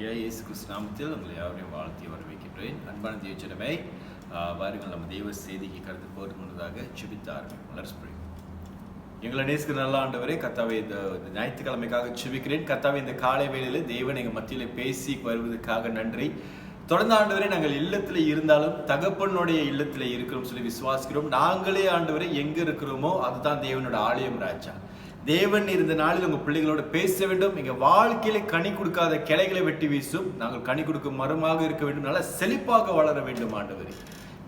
ஆண்டவராகிய இயேசு கிறிஸ்து நாமத்தில் உங்களை யாவரையும் வாழ்த்தி வரவேற்கின்றேன். அன்பான தேவஜனமே, வாருங்கள் நம்ம தெய்வ செய்திக்கு கருத்து போகிறது முன்னதாக ஜெபித்து ஆரம்பிப்போம். எங்களை நேசிக்கிற நல்ல ஆண்டவரே, கர்த்தாவே இந்த ஞாயிற்றுக்கிழமைக்காக ஜெபிக்கிறேன். கர்த்தாவே இந்த காலை வேளையில் தேவன் எங்கள் மத்தியில் பேசி வருவதற்காக நன்றி. தொடர்ந்து ஆண்டவரே, நாங்கள் இல்லத்தில் இருந்தாலும் தகப்பனுடைய இல்லத்தில் இருக்கிறோம் சொல்லி விசுவாசிக்கிறோம். நாங்களே ஆண்டவரே எங்கே இருக்கிறோமோ அதுதான் தேவனோட ஆலயம் ராஜா. தேவன் இருந்த நாளில் உங்கள் பிள்ளைகளோட பேச வேண்டும். எங்கள் வாழ்க்கையில கனி கொடுக்காத கிளைகளை வெட்டி வீசும். நாங்கள் கனி கொடுக்கும் மரமாக இருக்க வேண்டும், நல்லா செழிப்பாக வளர வேண்டும் ஆண்டவரே.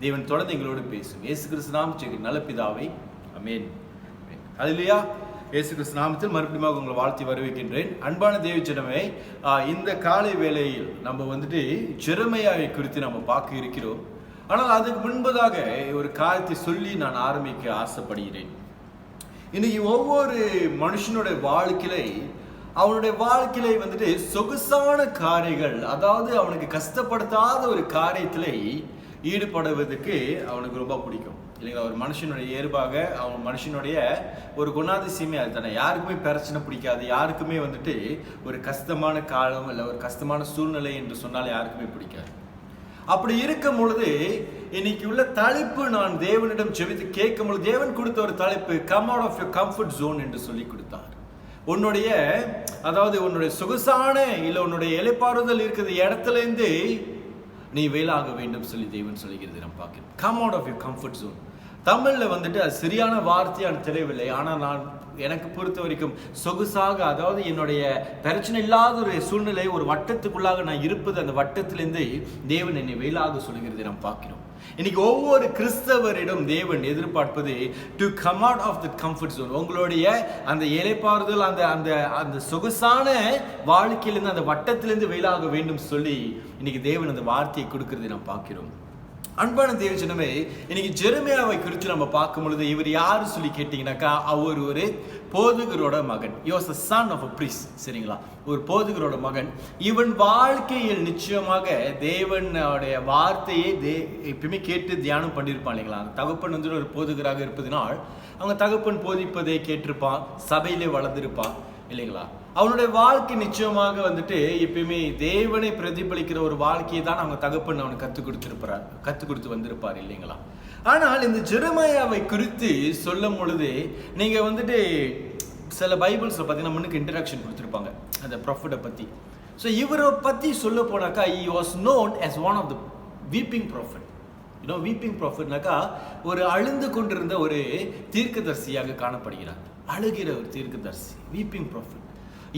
தேவன் தொடர்ந்து எங்களோடு பேசும். இயேசு கிறிஸ்து நாமத்தில் நல்ல பிதாவே, ஆமென். ஹல்லேலூயா. இயேசு கிறிஸ்து நாமத்தில் மறுபடியும் உங்களை வாழ்த்தி வரவேற்கின்றேன். அன்பான தேவஜனமே, இந்த காலை வேளையில் நம்ம ஜெரமையாவை குறித்து நம்ம பார்க்க இருக்கிறோம். ஆனால் அதுக்கு முன்பதாக ஒரு காரியத்தை சொல்லி நான் ஆரம்பிக்க ஆசைப்படுகிறேன். இன்னைக்கு ஒவ்வொரு மனுஷனுடைய அவனுடைய வாழ்க்கையில சொகுசான காரியங்கள், அதாவது அவனுக்கு கஷ்டப்படுத்தாத ஒரு காரியத்துல ஈடுபடுவதற்கு அவனுக்கு ரொம்ப பிடிக்கும் இல்லைங்களா? ஒரு மனுஷனுடைய இயல்பாக அவன் மனுஷனுடைய ஒரு குணாதிசயமே அது தானே. யாருக்குமே பிரச்சனை பிடிக்காது. யாருக்குமே ஒரு கஷ்டமான காலம் இல்லை ஒரு கஷ்டமான சூழ்நிலை என்று சொன்னால் யாருக்குமே பிடிக்காது. அப்படி இருக்கும் பொழுது இன்னைக்கு உள்ள தலைப்பு நான் தேவனிடம் ஜெபித்து கேட்கும் பொழுது தேவன் கொடுத்த ஒரு தலைப்பு, come out of your comfort zone என்று சொல்லி கொடுத்தார். உன்னுடைய சொகுசான இல்லை உன்னுடைய இளைப்பாறுதல் இருக்கிற இடத்துல இருந்து நீ வேலாக வேண்டும் சொல்லி தேவன் சொல்லுகிறது நம்ம பார்க்கிறோம். Come out of your comfort zone. தமிழ்ல அது சரியான வார்த்தையான தெரியவில்லை. ஆனால் எனக்கு பொறுத்த வரைக்கும் சொகுசாக, அதாவது என்னுடைய பிரச்சனை இல்லாத ஒரு சூழ்நிலை, ஒரு வட்டத்துக்குள்ளாக நான் இருப்பது, அந்த வட்டத்திலிருந்து தேவன் என்னை வேலாக சொல்லுகிறது நாம் பார்க்கிறோம். இன்னைக்கு ஒவ்வொரு கிறிஸ்தவரிடம் தேவன் எதிர்பார்ப்பது to come out of the comfort zone. உங்களுடைய அந்த இளைப்பாறுதல், அந்த அந்த அந்த சொகுசான வாழ்க்கையிலிருந்து, அந்த வட்டத்திலிருந்து வேலாக வேண்டும் சொல்லி இன்னைக்கு தேவன் அந்த வார்த்தையை கொடுக்கிறது நாம் பார்க்கிறோம். அன்பான தேவஜனமே, இன்னைக்கு ஜெரமையாவை குறித்து நம்ம பார்க்கும் பொழுது இவர் யாரு சொல்லி கேட்டீங்கன்னாக்கா, அவர் ஒரு போதகரோட மகன். He was the son of a priest. சரிங்களா? ஒரு போதகரோட மகன். இவன் வாழ்க்கையில் நிச்சயமாக தேவனுடைய வார்த்தையை எப்பயுமே கேட்டு தியானம் பண்ணியிருப்பான் இல்லைங்களா? தகப்பன் ஒரு போதகராக இருப்பதனால் அவங்க தகப்பன் போதிப்பதை கேட்டிருப்பான், சபையிலே வளர்ந்திருப்பான் இல்லைங்களா? அவனுடைய வாழ்க்கை நிச்சயமாக எப்பயுமே தேவனை பிரதிபலிக்கிற ஒரு வாழ்க்கையை தான் அவங்க தகப்பன் அவனுக்கு கற்றுக் கொடுத்து வந்திருப்பார் இல்லைங்களா? ஆனால் இந்த ஜெரமையாவை குறித்து சொல்லும் பொழுது நீங்க சில பைபிள்ஸ்ல பார்த்தீங்கன்னா முன்னுக்கு இன்ட்ரடக்ஷன் கொடுத்துருப்பாங்க அந்த ப்ராஃபட்டை பத்தி. ஸோ இவரை பத்தி சொல்ல போனாக்கா, he was known as one of the weeping prophet. Weeping ப்ராஃபட்னாக்கா ஒரு அழுந்து கொண்டிருந்த ஒரு தீர்க்கதரிசியாக காணப்படுகிறார். அழுகிற ஒரு தீர்க்கதரிசி, வீப்பிங் ப்ராஃபட்.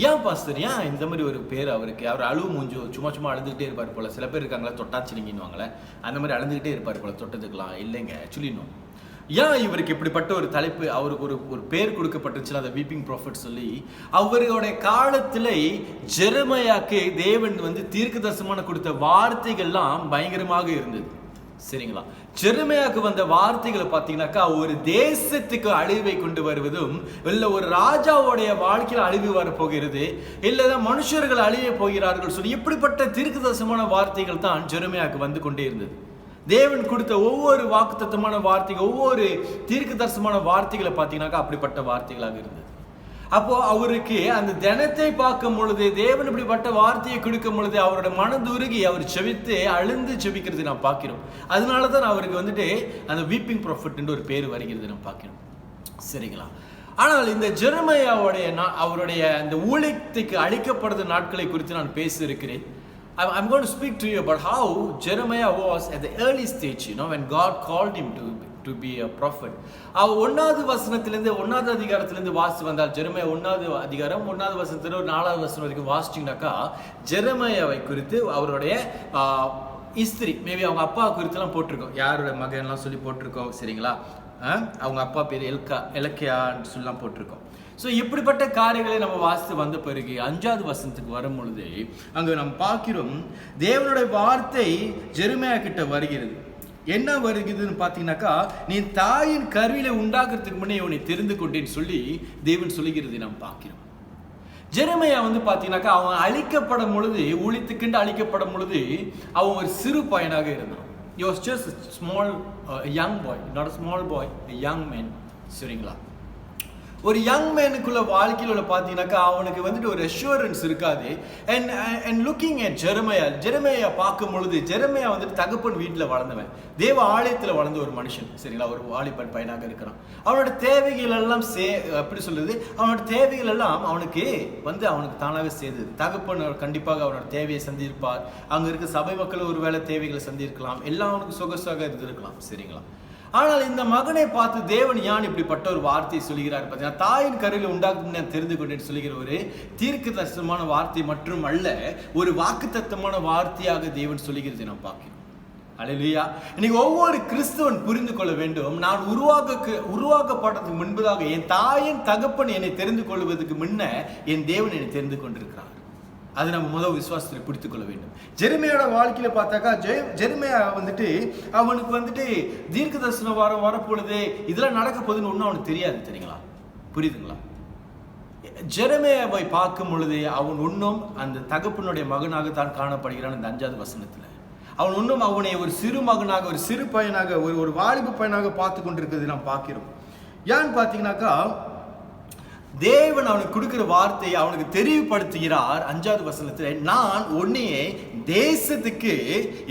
ஏன் பாஸ்டர், ஏன் இந்த மாதிரி ஒரு பேர் அவருக்கு? அவர் அழுவு மூஞ்சோ சும்மா அழுதுகிட்டே இருப்பார் போல. சில பேர் இருக்காங்களா, தொட்டாச்சிலிங்கின்னுவாங்களே, அந்த மாதிரி அழுதுகிட்டே இருப்பார் போல. தொட்டதுக்கலாம் இல்லைங்க, ஆக்சுவலி நோ. ஏன் இவருக்கு இப்படிப்பட்ட ஒரு தலைப்பு, அவருக்கு ஒரு பேர் கொடுக்கப்பட்டுச்சுன்னா அந்த வீப்பிங் ப்ராஃபட் சொல்லி? அவருடைய காலத்துல ஜெரமையாக்கு தேவன் தீர்க்க தரிசனமான கொடுத்த வார்த்தைகள்லாம் பயங்கரமாக இருந்தது. சரிங்களா? ஜெரமையாக்கு வந்த வார்த்தைகளை பார்த்தீங்கன்னாக்கா, ஒரு தேசத்துக்கு அழிவை கொண்டு வருவதும், இல்லை ஒரு ராஜாவுடைய வாழ்க்கையில் அழிவு வரப்போகிறது, இல்லை மனுஷர்கள் அழிய போகிறார்கள் சொல்லி இப்படிப்பட்ட தீர்க்கதரிசனமான வார்த்தைகள் தான் ஜெரமையாக்கு வந்து கொண்டே இருந்தது. தேவன் கொடுத்த ஒவ்வொரு வாக்குத்தத்தமான வார்த்தைகள், ஒவ்வொரு தீர்க்கதரிசனமான வார்த்தைகளை பார்த்தீங்கன்னாக்கா அப்படிப்பட்ட வார்த்தைகளாக இருந்தது. அப்போ அவருக்கு அந்த தினத்தை பார்க்கும் பொழுது, தேவன் இப்படிப்பட்ட வார்த்தையை கொடுக்கும் பொழுது அவரோட மனதுருகி அவர் செவித்து அழுந்து செபிக்கிறது நாம் பார்க்கிறோம். அதனாலதான் அவருக்கு அந்த வீப்பிங் ப்ராஃபட் ஒரு பேர் வருகிறது நாம் பார்க்கிறோம். சரிங்களா? ஆனால் இந்த ஜெரமையாவுடைய அவருடைய அந்த ஊழியத்துக்கு அளிக்கப்படுற நாட்களை குறித்து நான் பேச இருக்கிறேன். I'm going to speak to you about how Jeremiah was at the early stage, when God called him to be a prophet. அவர் 1வது வசனத்திலிருந்து 1வது அதிகாரத்திலிருந்து வாசி வந்தால், ஜெரமையா 1வது அதிகாரம் 1வது வசனத்துல 4வது வசனம் வரைக்கும் வாசிச்சிங்கனாக்கா, ஜெரமையாவை குறித்து அவருடைய இஸ்திரி, மேபி அவங்க அப்பா குறித்துலாம் போட்டிருக்கோம், யாரோட மகன்லாம் சொல்லி போட்டிருக்கோம். சரிங்களா? அவங்க அப்பா பேர் எலக்கியான்னு சொல்லலாம் போட்டிருக்கோம். ஸோ இப்படிப்பட்ட காரியங்களை நம்ம வாசித்து வந்த பிறகு 5வது வசனத்துக்கு வரும் பொழுது அங்கே நம்ம பார்க்கிறோம், தேவனுடைய வார்த்தை ஜெரமையா கிட்ட வருகிறது. என்ன வருகிறதுன்னு பார்த்தீங்கன்னாக்கா, நீ தாயின் கருவில உண்டாக்குறதுக்கு முன்னே உன்னை தெரிந்து கொண்டேன்னு சொல்லி தேவன் சொல்லுகிறது நாம் பார்க்கிறோம். ஜெரமையா பார்த்தீங்கன்னாக்கா, அவன் அழிக்கப்படும் பொழுது, ஊழியத்துக்குண்டு அழிக்கப்படும் பொழுது அவன் ஒரு சிறு பையனாக இருந்தான். He was just a young boy, not a small boy, a young man. சரிங்களா? ஒரு யங் மேனுக்குள்ள வாழ்க்கையில பார்த்தீங்கன்னாக்கா அவனுக்கு வந்துட்டு ஒரு அஷூரன்ஸ் இருக்காது. அண்ட் லுக்கிங் அட் ஜெரமையா பார்க்கும் பொழுது, ஜெரமையா வந்துட்டு தகப்பன் வீட்டில் வளர்ந்தவன், தேவ ஆலயத்தில் வளர்ந்த ஒரு மனுஷன், சரிங்களா, ஒரு வாலிபன் பையனாக இருக்கிறான். அவனோட தேவைகள் எல்லாம் எப்படி சொல்றது, அவனோட தேவைகள் எல்லாம் அவனுக்கு தானாக செய்தது. தகப்பன் கண்டிப்பாக அவனோட தேவையை சந்திருப்பார். அங்க இருக்க சபை மக்கள் ஒரு வேளை தேவைகளை சந்திருக்கலாம், எல்லாம் அவனுக்கு சொகசாக இருந்திருக்கலாம், சரிங்களா. ஆனால் இந்த மகனை பார்த்து தேவன் ஏன் இப்படிப்பட்ட ஒரு வார்த்தையை சொல்லுகிறார் பார்த்தீங்கன்னா, தாயின் கருவில் உண்டாக்கும் நான் தெரிந்து கொண்டேன்னு சொல்லுகிற ஒரு தீர்க்க தரிசனமான வார்த்தை மற்றும் அல்ல, ஒரு வாக்குத்தத்தமான வார்த்தையாக தேவன் சொல்லுகிறது நாம் பார்க்கிறோம். அல்லேலூயா. இன்னைக்கு ஒவ்வொரு கிறிஸ்தவன் புரிந்து கொள்ள வேண்டும், நான் உருவாக்கப்பட்டதுக்கு முன்பதாக என் தாயின் தகப்பன் என்னை தெரிந்து கொள்வதற்கு முன்ன என் தேவன் என்னை தெரிந்து கொண்டிருக்கிறார். அது நம்ம முதல் விசுவாசத்தில் பிடித்துக் கொள்ள வேண்டும். ஜெரமையோட வாழ்க்கையில பார்த்தாக்கா, ஜெரமையா வந்துட்டு அவனுக்கு வந்துட்டு தீர்க்க தரிசன வாரம் வரப்பொழுது இதெல்லாம் நடக்க போகுதுன்னு ஒன்றும் அவனுக்கு தெரியாது, தெரியுங்களா, புரியுதுங்களா. ஜெரமையாவை பார்க்கும் பொழுது அவன் ஒன்றும் அந்த தகப்பனுடைய மகனாகத்தான் காணப்படுகிறான். இந்த 5வது வசனத்துல அவன் ஒன்றும் அவனை ஒரு சிறு மகனாக, ஒரு சிறு பையனாக, ஒரு வாலிப பையனாக பார்த்து கொண்டிருக்கிறது நாம் பார்க்கிறோம். ஏன்னு பார்த்தீங்கன்னாக்கா, தேவன் அவனுக்கு கொடுக்கிற வார்த்தையை அவனுக்கு தெளிவுபடுத்துகிறார். 5வது வசனத்துல, நான் உன்னையே தேசத்துக்கு,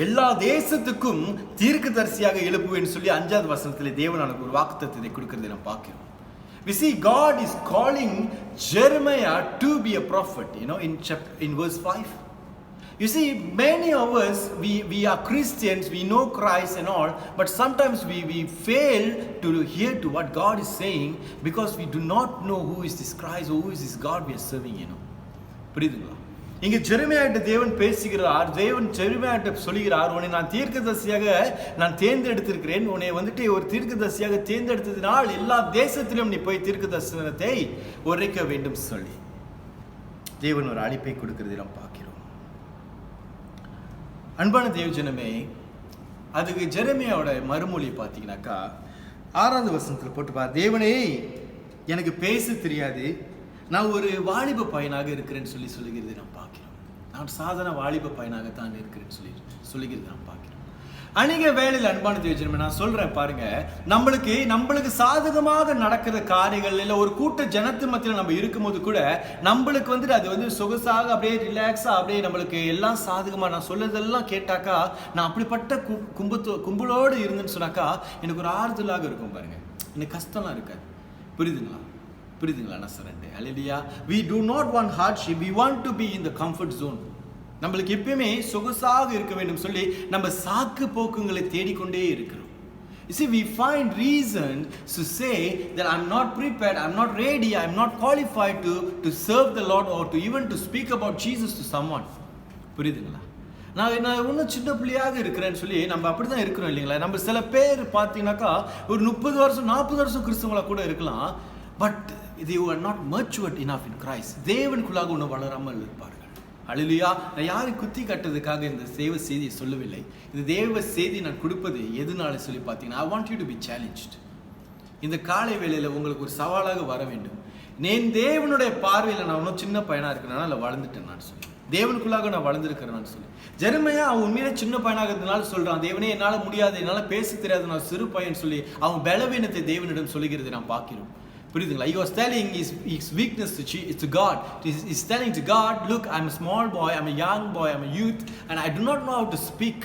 எல்லா தேசத்துக்கும் தீர்க்கதரிசியாக எழுப்புவேன்னு சொல்லி 5வது வசனத்துல தேவன் அவனுக்கு ஒரு வாக்குத்தத்தத்தை கொடுக்கிறதை நாம் பார்க்கிறோம். We see God is calling Jeremiah to be a prophet, in verse 5. You see, many of us, we are Christians, we know Christ and all, but sometimes we fail to hear to what God is saying because we do not know who is this Christ or who is this God we are serving, புரியுதுங்களா. இங்க ஜெரமையாட்ட தேவன் பேசுகிறார். தேவன் ஜெரமையாட்ட சொல்லுகிறார், உன்னை நான் தீர்க்கதரிசியாக நான் தேர்ந்தெடுத்திருக்கிறேன். உன்னை வந்துட்டு ஒரு தீர்க்கதரிசியாக தேர்ந்தெடுத்ததினால் எல்லா தேசத்திலும் நீ போய் தீர்க்க தரிசனத்தை உரைக்க வேண்டும் சொல்லி தேவன் ஒரு அழைப்பை கொடுக்கிறது நாம் பார்க்கிறோம். அன்பான தேவஜனமே, அதுக்கு ஜெரமையாவோட மறுமொழி பார்த்தீங்கன்னாக்கா 6வது வசனத்தில் போட்டுப்பார், தேவனே எனக்கு பேச தெரியாது, நான் ஒரு வாலிப பையனாக இருக்கிறேன்னு சொல்லுகிறது நாம் பார்க்கிறோம். நான் சாதாரண வாலிப பையனாகத்தான் இருக்கிறேன்னு சொல்லுகிறது நாம் பார்க்கிறோம். அநேக வேளையில் அன்பான தேவஜனமே, நான் சொல்றேன் பாருங்க, நம்மளுக்கு சாதகமாக நடக்கிற காரியங்கள் இல்லை, ஒரு கூட்ட ஜனத்து மத்தியில் நம்ம இருக்கும்போது கூட நம்மளுக்கு வந்துட்டு அது வந்து சொகுசாக அப்படியே ரிலாக்ஸா அப்படியே நம்மளுக்கு எல்லாம் சாதகமா, நான் சொல்றதெல்லாம் கேட்டாக்கா, நான் அப்படிப்பட்ட கும்பலோடு இருந்துன்னு சொன்னாக்கா எனக்கு ஒரு ஆறுதலாக இருக்கும் பாருங்க, எனக்கு கஷ்டம்லாம் இருக்காது. புரியுதுங்களா நான் சொல்றேன். அல்லேலூயா. We do not want hardship, we want to be in the comfort zone. நம்மளுக்கு எப்பயுமே சொகுசாக இருக்க வேண்டும் சொல்லி நம்ம சாக்கு போக்குங்களை தேடிக்கொண்டே இருக்கிறோம். You see, we find reason to say that I'm not prepared, I'm not ready, I'm not qualified to serve the Lord or to even to speak about Jesus to someone. புரியுதுங்களா. நான் இன்னும் சின்ன பிள்ளையாக இருக்கிறேன்னு சொல்லி நம்ம அப்படிதான் இருக்கிறோம் இல்லைங்களா. நம்ம சில பேர் பார்த்தீங்கன்னாக்கா ஒரு 30 வருஷம் 40 வருஷம் கிறிஸ்தவங்களா கூட இருக்கலாம், but they are not matured enough in Christ. தேவனுக்குள்ளாக ஒன்றும் வளராமல் இருப்பார்கள். அல்லேலூயா. நான் யாரும் குத்தி கட்டுறதுக்காக இந்த தேவ செய்தியை சொல்லவில்லை. இந்த தேவ செய்தி நான் கொடுப்பது எதுனால சொல்லி பார்த்தீங்கன்னா, I want you to be challenged. இந்த காலை வேளையில் உங்களுக்கு ஒரு சவாலாக வர வேண்டும். நான் தேவனுடைய பார்வையில் நான் இன்னும் சின்ன பையனாக இருக்கிறனால இல்லை வளர்ந்துட்டேன் நான் சொல்லி, தேவனுக்குள்ளாக நான் வளர்ந்துருக்கிறேன்னு சொல்லி. ஜெரமையா அவன் உண்மையிலே சின்ன பையனாக இருந்தனால சொல்றான், தேவனே என்னால் முடியாது, என்னால் பேச தெரியாது, நான் சிறு பையன் சொல்லி அவன் பலவீனத்தை தேவனிடம் சொல்லுகிறதை நாம் பார்க்கிறோம். புரியுதுங்களா. He was telling his weakness to God. He's telling to God, look, I'm a small boy, I'm a young boy, I'm a youth, and I do not know how to speak.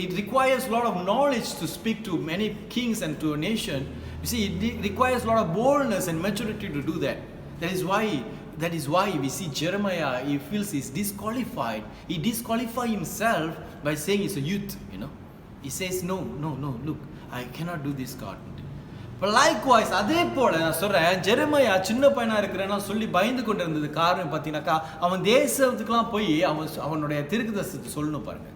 It requires a lot of knowledge to speak to many kings and to a nation. You see, it requires a lot of boldness and maturity to do that. That is why we see Jeremiah, he feels he's disqualified. He disqualifies himself by saying he's a youth, He says, no, look, I cannot do this, God. Likewise அதே போல நான் சொல்றேன், Jeremiah சின்ன பையனா இருக்கிறேன்னா சொல்லி பயந்து கொண்டு இருந்தது காரணம் பார்த்தீங்கன்னாக்கா, அவன் தேசத்துக்குலாம் போய் அவனுடைய தீர்க்கதரிசனத்தை சொல்லணும் பாருங்க,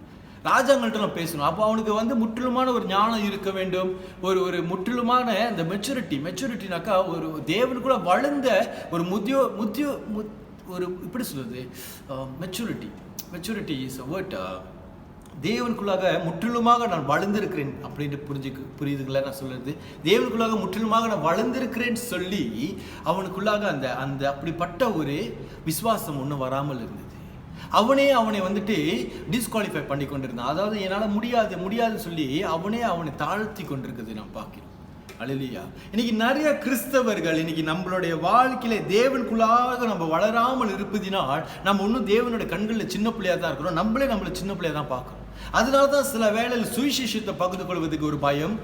ராஜாங்கள்ட்ட பேசணும். அப்போ அவனுக்கு முற்றிலுமான ஒரு ஞானம் இருக்க வேண்டும், ஒரு முற்றிலுமான அந்த மெச்சூரிட்டினாக்கா ஒரு தேவனுக்குள்ள வளர்ந்த ஒரு ஒரு இப்படி சொல்றது, மெச்சூரிட்டி இஸ் அ வேர்ட். தேவனுக்குள்ளாக முற்றிலுமாக நான் வளர்ந்திருக்கிறேன் அப்படின்னு புரியுதுங்களா நான் சொல்றது. தேவனுக்குள்ளாக முற்றிலுமாக நான் வளர்ந்திருக்கிறேன்னு சொல்லி அவனுக்குள்ளாக அந்த அப்படிப்பட்ட ஒரு விசுவாசம் ஒன்றும் வராமல் இருந்தது. அவனை டிஸ்குவாலிஃபை பண்ணி கொண்டிருந்தான். அதாவது என்னால் முடியாதுன்னு சொல்லி அவனை தாழ்த்தி கொண்டிருக்கிறது நாம் பார்க்கிறோம். அல்லேலூயா. இன்னைக்கு நிறைய கிறிஸ்தவர்கள் இன்னைக்கு நம்மளுடைய வாழ்க்கையில தேவனுக்குள்ளாக நம்ம வளராமல் இருப்பதினால் நம்ம இன்னும் தேவனுடைய கண்களில் சின்ன பிள்ளையா தான் இருக்கிறோம். நம்மளை சின்ன பிள்ளையா தான் பார்க்கிறோம். அதனால தான் சில வேளையில் சுவிசேஷத்தை பகிர்ந்து கொள்வதற்கு ஒரு பயம்,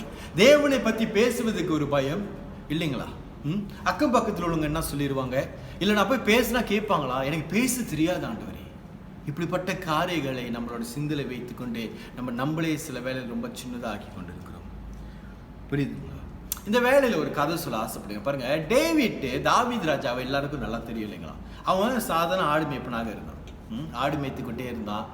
தேவனை பற்றி பேசுவதற்கு ஒரு பயம் இல்லைங்களா? அக்கம் பக்கத்தில் உள்ளவங்க என்ன சொல்லிடுவாங்க, இல்லை நான் போய் பேசினா கேட்பாங்களா, எனக்கு பேச தெரியாது ஆண்டவரே. இப்படிப்பட்ட காரியங்களை நம்மளோட சிந்தனை வைத்துக்கொண்டு நம்மளே சில வேலையில் ரொம்ப சின்னதாக ஆக்கி கொண்டு இருக்கிறோம். புரியுதுங்களா? இந்த வேலையில் ஒரு கதை சொல்ல ஆசைப்படுங்க. பாருங்க, தாவீது ராஜாவை எல்லாருக்கும் நல்லா தெரியும் இல்லைங்களா? அவன் சாதாரண ஆடு மேய்ப்பனாக இருந்தான். ஆடு மேய்த்துக்கிட்டே இருந்தான்.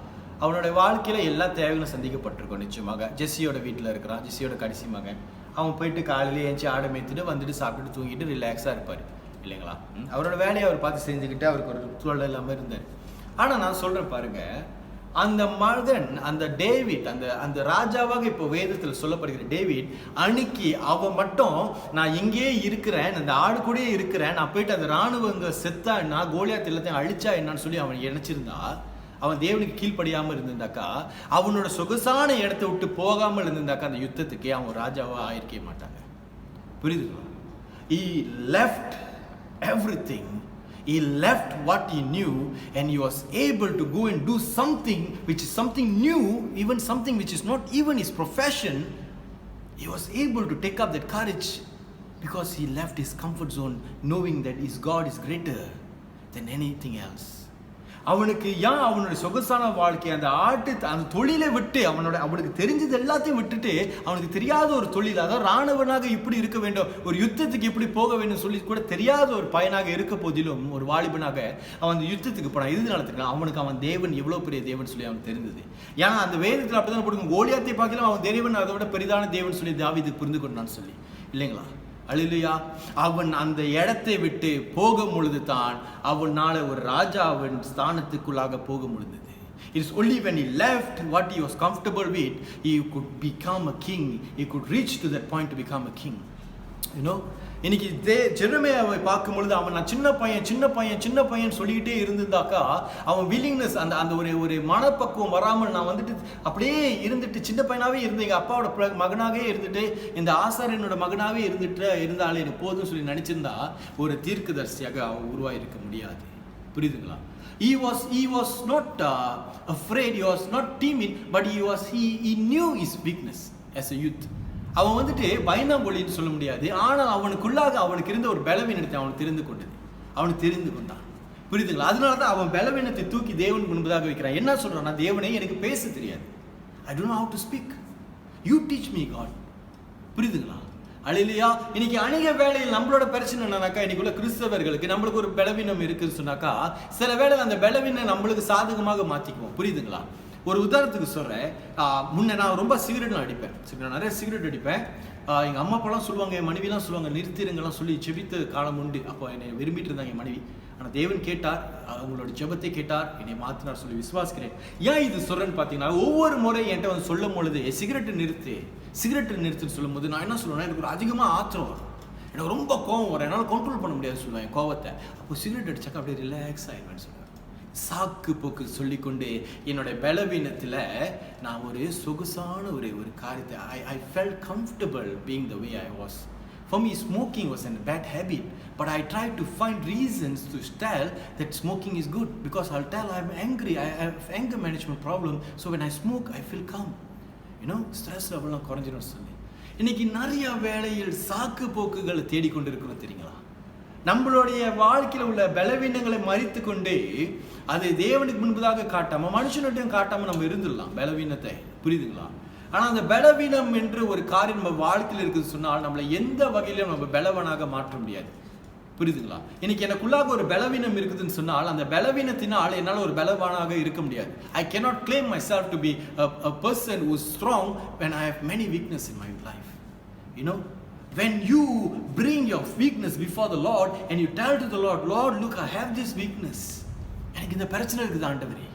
அவனுடைய வாழ்க்கையில எல்லா தேவைகளும் சந்திக்கப்பட்டிருக்கும். நிச்சயமாக ஜெஸ்ஸியோட வீட்டில் இருக்கிறான். ஜெஸ்ஸியோட கடைசி மகன். அவன் போயிட்டு காலையில ஏஞ்சி ஆடு மேய்த்துட்டு வந்துட்டு சாப்பிட்டுட்டு தூங்கிட்டு ரிலாக்ஸாக இருப்பார் இல்லைங்களா? அவரோட வேலையை அவர் பார்த்து செஞ்சுக்கிட்டு அவருக்கு ஒரு தொல்லை இல்லாமல் இருந்தார். ஆனால் நான் சொல்கிறேன் பாருங்க, அந்த மகன், அந்த டேவிட், அந்த ராஜாவாக இப்போ வேதத்தில் சொல்லப்படுகிற டேவிட், அன்னைக்கு அவன் மட்டும் நான் எங்கேயே இருக்கிறேன், அந்த ஆடு கூடயே இருக்கிறேன், நான் போயிட்டு அந்த இராணுவங்க செத்தா என்ன, கோலியாத் எல்லாத்தையும் அழிச்சா என்னன்னு சொல்லி அவன் நினைச்சிருந்தா, அவன் தேவனுக்கு கீழ்ப்படியாமல் இருந்திருந்தாக்கா, அவனோட சொகுசான இடத்தை விட்டு போகாமல் இருந்திருந்தாக்கா அந்த யுத்தத்துக்கே அவன் ராஜாவா ஆயிருக்கவே மாட்டாங்க. புரியுதுங்களா? He left everything. He left what he knew and he was able to go and do something which is something new, even something which is not even his profession. He was able to take up that courage because he left his comfort zone knowing that his God is greater than anything else. அவனுடைய சொகுசான வாழ்க்கை, அந்த தொழிலை விட்டு அவனுக்கு தெரிஞ்சது எல்லாத்தையும் விட்டுட்டு அவனுக்கு தெரியாத ஒரு தொழில், அதாவது ராணுவனாக இப்படி இருக்க வேண்டும், ஒரு யுத்தத்துக்கு எப்படி போக வேண்டும் சொல்லி கூட தெரியாத ஒரு பயனாக இருக்க போதிலும் ஒரு வாலிபனாக அவன் அந்த யுத்தத்துக்கு போனான். இது நடத்திருக்கான். அவனுக்கு அவன் தேவன் எவ்வளவு பெரிய தேவன் சொல்லி அவனுக்கு தெரிந்தது. ஏன்னா அந்த வேதத்தில் அப்படிதான் போடுங்க, கோலியாத்தை பார்க்கலாம் அவன் தேவன் அதை விட பெரிதான தேவன் சொல்லி தாவீது புரிந்து கொண்டான்னு சொல்லி இல்லைங்களா? அல்லேலூயா. அவன் அந்த இடத்தை விட்டு போகும் பொழுது தான் அவனால ஒரு ராஜாவின் ஸ்தானத்துக்குள்ளாக போக முடிந்தது. It is only when he left what he was comfortable with, he could become a king. He could reach to that point to become a king. You know, இன்னைக்கு ஜெரமியாவை பார்க்கும் பொழுது அவன் நான் சின்ன பையன் சொல்லிக்கிட்டே இருந்திருந்தாக்கா, அவன் வில்லிங்னஸ், அந்த ஒரு மனப்பக்குவம் வராமல் நான் வந்துட்டு அப்படியே இருந்துட்டு சின்ன பையனாகவே இருந்து எங்கள் அப்பாவோட மகனாகவே இருந்துட்டு இந்த ஆசாரியனோட மகனாகவே இருந்தாலே எனக்கு போதும் சொல்லி நினச்சிருந்தா ஒரு தீர்க்கதரிசியாக அவன் உருவாயிருக்க முடியாது. புரியுதுங்களா? He was not afraid, he was not timid, but he knew his weakness as a youth. அவன் வந்துட்டு பயந்தாங்கொழின்னு சொல்ல முடியாது. ஆனால் அவனுக்கு இருந்த ஒரு பலவீனத்தை அவன் தெரிந்து கொண்டான். புரியுதுங்களா? அதனால தான் அவன் பலவீனத்தை தூக்கி தேவனுக்கு முன்பதாக வைக்கிறான். என்ன சொல்றான்னா, தேவனே எனக்கு பேச தெரியாது. I don't know how to speak. You teach me God. புரியுதுங்களா? அல்லேலூயா. இன்னைக்கு அநேக வேளையில் நம்மளோட பிரச்சனை என்னன்னாக்கா, இன்னைக்குள்ள கிறிஸ்தவர்களுக்கு நம்மளுக்கு ஒரு பலவீனம் இருக்குன்னு சொன்னாக்கா, சில வேளை அந்த பலவீனம் நம்மளுக்கு சாதகமாக மாற்றிக்குவோம். புரியுதுங்களா? ஒரு உதாரணத்துக்கு சொல்கிறேன். முன்னே நான் ரொம்ப சிகரெட்லாம் அடிப்பேன். நான் நிறைய சிகரெட் அடிப்பேன். எங்கள் அம்மா அப்பாலாம் சொல்லுவாங்க, என் மனைவிலாம் சொல்லுவாங்க நிறுத்திடுங்கலாம் சொல்லி செபித்த காலம் உண்டு. அப்போ என்னை விரும்பிட்டு இருந்தாங்க என் மனைவி. ஆனால் தேவன் கேட்டார், அவங்களோட ஜெபத்தை கேட்டார், என்னை மாற்றினார் சொல்லி விசுவாசிக்கிறேன். ஏன் இது சொல்கிறேன்னு பார்த்தீங்கன்னா, ஒவ்வொரு முறை என்கிட்ட வந்து சொல்லும் பொழுது சிகரெட்டு நிறுத்துன்னு சொல்லும் போது நான் என்ன சொல்லுவேன்னா, எனக்கு ஒரு அதிகமாக ஆத்திரம் வரும், எனக்கு ரொம்ப கோவம் வரும், என்னால் கண்ட்ரோல் பண்ண முடியாது சொல்லுவேன் என் கோவத்தை. அப்போ சிகரெட் அடிச்சாக்கா அப்படியே ரிலாக்ஸ் ஆகிடுவேன்னு சொல்லுவேன். சாக்கு போக்கு சொல்லிக்கொண்டு என்னுடைய பலவீனத்தில் நான் ஒரு சொகுசான ஒரு காரியத்தை I felt comfortable being the way I was. For me, smoking was a bad habit, but I tried to find reasons to tell that smoking is good, because I'll tell I'm angry, I have anger management problem, so when I smoke I feel calm. You know, stress level குறைஞ்சிரும் சொல்லி இன்னைக்கு நிறைய வேளையில் சாக்கு போக்குகளை தேடிக்கொண்டிருக்கிறோம். தெரியுங்களா? நம்மளுடைய வாழ்க்கையில் உள்ள பலவீனங்களை மறித்து கொண்டு அது தேவனுக்கு முன்பதாக காட்டாம மனுஷனுடையும் காட்டாம நம்ம இருந்துடலாம் பலவீனத்தை. புரியுதுங்களா? ஆனால் அந்த பலவீனம் என்று ஒரு காரியம் நம்ம வாழ்க்கையில் இருக்குன்னு சொன்னால் நம்மளை எந்த வகையிலும் நம்ம பலவனாக மாற்ற முடியாது. புரியுதுங்களா? இன்னைக்கு எனக்குள்ளாக ஒரு பலவீனம் இருக்குதுன்னு சொன்னால் அந்த பலவீனத்தினால் என்னால் ஒரு பலவானாக இருக்க முடியாது. I cannot claim myself to be a person who is strong when I have many weaknesses in my life. You know, when you bring your weakness before the Lord and you tell to the Lord, Lord, look, I have this weakness. எனக்கு இந்த பிரச்சனை இருக்குது ஆண்டவரே.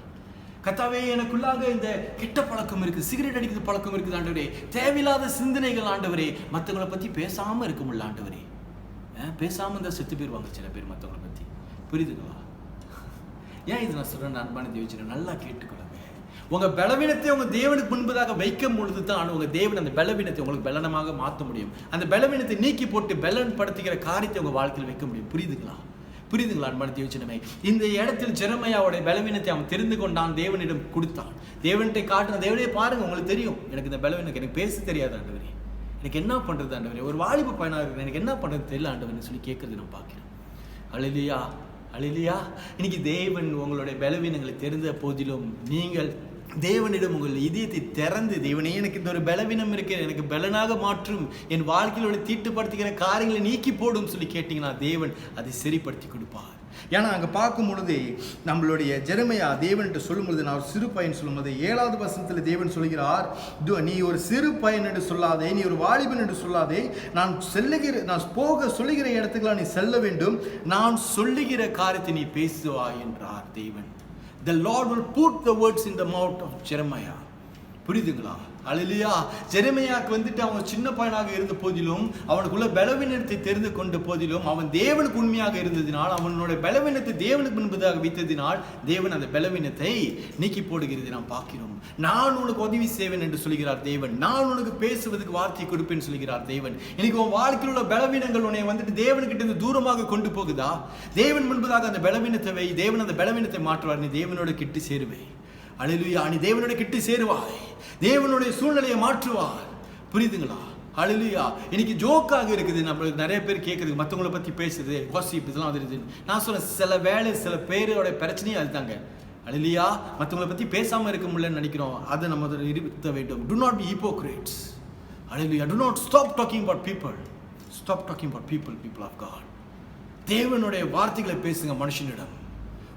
கர்த்தாவே, எனக்குள்ளாக இந்த கெட்ட பழக்கம் இருக்குது, சிகரெட் அடிக்கிறது பழக்கம் இருக்குது ஆண்டவரே, தேவையில்லாத சிந்தனைகள் ஆண்டவரே, மற்றவங்களை பற்றி பேசாமல் இருக்க முடியல ஆண்டவரே. பேசாமல் இருந்தால் செத்து போயிடுவாங்க சில பேர் மற்றவங்களை பற்றி. புரியுதுங்களா? ஏன் இது நான் சொல்கிறேன்? அன்பான தேவஜனமே, நல்லா கேட்டுக்கொள்ளுங்க. உங்க பலவீனத்தை உங்க தேவனுக்கு முன்பதாக வைக்கும் பொழுது தான் உங்க தேவன் அந்த பலவீனத்தை உங்களுக்கு பலனமாக மாற்ற முடியும். அந்த பலவீனத்தை நீக்கி போட்டு பலன் படுத்துகிற காரியத்தை உங்க வாழ்க்கையில் வைக்க முடியும். புரியுதுங்களா அன்பான தேவஜனமே? இந்த இடத்தில் ஜெரமையாவுடைய பலவீனத்தை அவன் தெரிந்து கொண்டான், தேவனிடம் கொடுத்தான். தேவன்கிட்ட காட்டின, தேவனே பாருங்க, உங்களுக்கு தெரியும் எனக்கு இந்த பலவீனம், எனக்கு பேச தெரியாது ஆண்டவரே, எனக்கு என்ன பண்றது ஆண்டவரே, ஒரு வாலிப பையனா இருக்கிறேன், எனக்கு என்ன பண்றது தெரியல ஆண்டவரே சொல்லி கேட்கறது நான் பார்க்கிறேன். அல்லேலூயா. இன்னைக்கு தேவன் உங்களுடைய பலவீனங்களை தெரிந்த போதிலும் நீங்கள் தேவனிடம் உங்கள் இதயத்தை திறந்து, தேவனே எனக்கு இந்த ஒரு பலவீனம் இருக்கு, எனக்கு பலனாக மாற்றும், என் வாழ்க்கையில தீட்டுப்படுத்துகிற காரியங்களை நீக்கி போடும் சொல்லி கேட்டீங்கன்னா தேவன் அதை சரிப்படுத்தி கொடுப்பார். ஏன்னா அங்கே பார்க்கும் பொழுது நம்மளுடைய ஜெரமையா தேவன்கிட்ட சொல்லும் பொழுது, நான் ஒரு சிறு பையன் சொல்லும் போது 7வது வசனத்தில் தேவன் சொல்கிறார், நீ ஒரு சிறு பையன் என்று சொல்லாதே, நீ ஒரு வாலிபன் என்று சொல்லாதே, நான் போக சொல்லுகிற இடத்துக்குலாம் நீ செல்ல வேண்டும், நான் சொல்லுகிற காரியத்தை நீ பேசுவாய் என்றார் தேவன். The Lord will put the words in the mouth of Jeremiah. புரியுதுங்களா? அல்லேலூயா. ஜெரமையாக்கு வந்துட்டு அவன் சின்ன பையனாக இருந்த போதிலும், அவனுக்குள்ள பலவீனத்தை தெரிந்து கொண்ட போதிலும், அவன் தேவனுக்கு உண்மையாக இருந்ததினால், அவனுடைய பலவீனத்தை தேவனுக்கு முன்பதாக வைத்ததினால் தேவன் அந்த பலவீனத்தை நீக்கி போடுகிறது நாம் பார்க்கிறோம். நான் உனக்கு உதவி செய்வேன் என்று சொல்கிறார் தேவன். நான் உனக்கு பேசுவதற்கு வார்த்தை கொடுப்பேன் சொல்கிறார் தேவன். இன்னைக்கு உன் வாழ்க்கையில் உள்ள பலவீனங்கள் உன்னை வந்துட்டு தேவனுக்கிட்ட இருந்து தூரமாக கொண்டு போகுதா? தேவன் முன்பதாக அந்த பலவீனத்தை வை, தேவன் அந்த பலவீனத்தை மாற்றுவார், நீ தேவனோட கிட்டு சேருவே. அல்லேலூயா. நீ தேவனோட கிட்டு சேருவாய், தேவனுடைய சூழ்நிலையை மாற்றுவார். புரியுதுங்களா? அல்லேலூயா. இன்னைக்கு ஜோக்காக இருக்குது, நம்மளுக்கு நிறைய பேர் கேட்குறது, மற்றவங்களை பற்றி பேசுறது, வாசிப்பு இதெல்லாம் வந்துடுது. நான் சொல்றேன், சில பேரோட பிரச்சனையும் அதுதாங்க. அல்லேலூயா. மற்றவங்களை பற்றி பேசாமல் இருக்க முடியலன்னு நினைக்கிறோம், அதை நம்ம நிறுத்த வேண்டும். Do not be hypocrites. Hallelujah. Do not stop talking about people. Stop talking about people of God. தேவனுடைய வார்த்தைகளை பேசுங்க மனுஷனிடம்.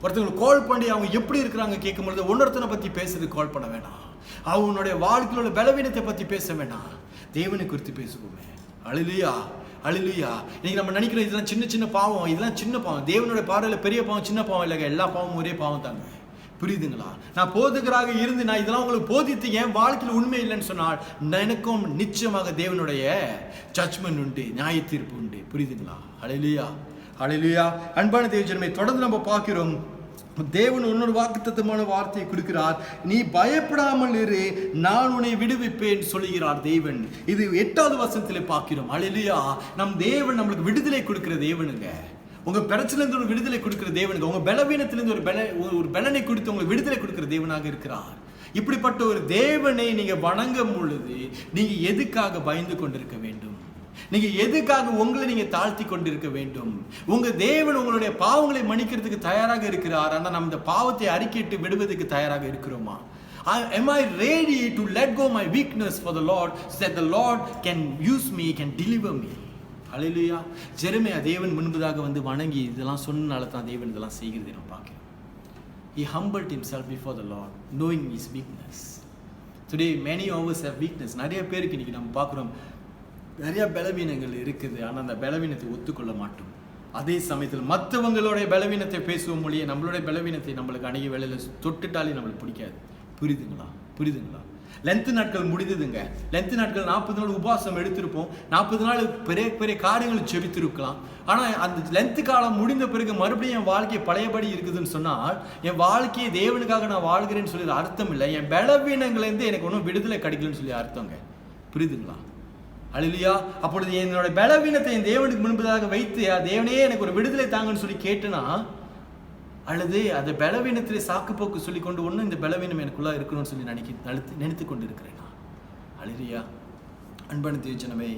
ஒருத்தவங்களுக்கு கால் பண்ணி அவங்க எப்படி இருக்கிறாங்க கேட்கும்பொழுது ஒன்னொருத்தனை பற்றி பேசுறதுக்கு கால் பண்ண வேணாம். அவனுடைய வாழ்க்கையோட பலவீனத்தை பற்றி பேச வேணாம், தேவனை குறித்து பேசுவோமே. அல்லேலூயா. இன்னைக்கு நம்ம நினைக்கிறோம் இதெல்லாம் சின்ன பாவம், இதெல்லாம் சின்ன பாவம். தேவனுடைய பார்வையில் பெரிய பாவம் சின்ன பாவம் இல்லைங்க, எல்லா பாவமும் ஒரே பாவம் தாங்க. புரியுதுங்களா? நான் போதுகராக இருந்து நான் இதெல்லாம் உங்களுக்கு போதித்து என் வாழ்க்கையில் உண்மை இல்லைன்னு சொன்னால் எனக்கும் நிச்சயமாக தேவனுடைய ஜட்ஜ்மெண்ட் உண்டு, நியாய தீர்ப்பு உண்டு. புரியுதுங்களா? அல்லேலூயா. அன்பான தேவஜனமே, தொடர்ந்து நம்ம பார்க்கிறோம், தேவன் இன்னொரு வாக்குத்தத்தமான வார்த்தையை கொடுக்கிறார். நீ பயப்படாமல் இரு, நான் உன்னை விடுவிப்பேன் சொல்லுகிறார் தேவன். இது 8வது வசனத்தில் பார்க்கிறோம். அல்லேலூயா. நம் தேவன் நம்மளுக்கு விடுதலை கொடுக்கிற தேவனுங்க. உங்க பிரச்சனையிலிருந்து ஒரு விடுதலை கொடுக்கிற தேவனுங்க. உங்க பலவீனத்திலிருந்து ஒரு பலனை கொடுத்து உங்களுக்கு விடுதலை கொடுக்கிற தேவனாக இருக்கிறார். இப்படிப்பட்ட ஒரு தேவனை நீங்க வணங்கும் பொழுது நீங்க எதுக்காக பயந்து கொண்டிருக்க வேண்டும்? நீங்க எதுக்காக உங்களை நீங்க தாழ்த்தி கொண்டிருக்க வேண்டும்? உங்க தேவன் உங்களுடைய பாவங்களை மன்னிக்கிறதுக்கு தயாராக இருக்கிறார். ஆனால் நம்ம இந்த பாவத்தை அறிக்கையிட்டு விடுவதற்கு தயாராக இருக்கிறோமா? Am I ready to let go my weakness for the Lord so that the Lord can use me, can deliver me? Hallelujah. Jeremiah தேவன் முன்பதாக வந்து வணங்கி இதெல்லாம் சொன்னனால தான் தேவன் இதெல்லாம் செய்கிறது நம்ம பார்க்கிறோம். He humbled himself before the Lord, knowing his weakness. Today many of us have weakness. நிறைய பேருக்கு இன்னைக்கு நம்ம பார்க்குறோம், நிறைய பலவீனங்கள் இருக்குது, ஆனால் அந்த பலவீனத்தை ஒத்துக்கொள்ள மாட்டோம். அதே சமயத்தில் மற்றவங்களுடைய பலவீனத்தை பேசுவோம் மொழியை, நம்மளுடைய பலவீனத்தை நம்மளுக்கு அணுகி வேலையில் தொட்டுட்டாலே நம்மளுக்கு பிடிக்காது. புரியுதுங்களா? லென்த் நாட்கள் முடிந்ததுங்க. லென்த் நாட்கள் 40 நாள் உபவாசம் எடுத்திருப்போம், 40 நாள் பெரிய காரியங்கள் செபித்திருக்கலாம். ஆனால் அந்த லென்த் காலம் முடிந்த பிறகு மறுபடியும் என் வாழ்க்கையை பழையபடி இருக்குதுன்னு சொன்னால் என் வாழ்க்கையை தேவனுக்காக நான் வாழ்கிறேன்னு சொல்லி அர்த்தம் இல்லை. என் பலவீனங்கள்லேருந்து எனக்கு ஒன்றும் விடுதலை கிடைக்கலன்னு சொல்லி அர்த்தங்க. புரியுதுங்களா? அல்லேலூயா. அப்பொழுது என்னோட பலவீனத்தை என் தேவனுக்கு முன்பதாக வைத்து, தேவனே எனக்கு ஒரு விடுதலை தாங்கன்னு சொல்லி கேட்டனா, அல்லது அந்த பலவீனத்திலே சாக்கு போக்கு சொல்லி கொண்டு ஒன்றும் இந்த பலவீனம் எனக்குள்ளே இருக்கணும்னு சொல்லி நினைத்து கொண்டு இருக்கிறேனா? அல்லேலூயா. அன்பான தேவஜனமே,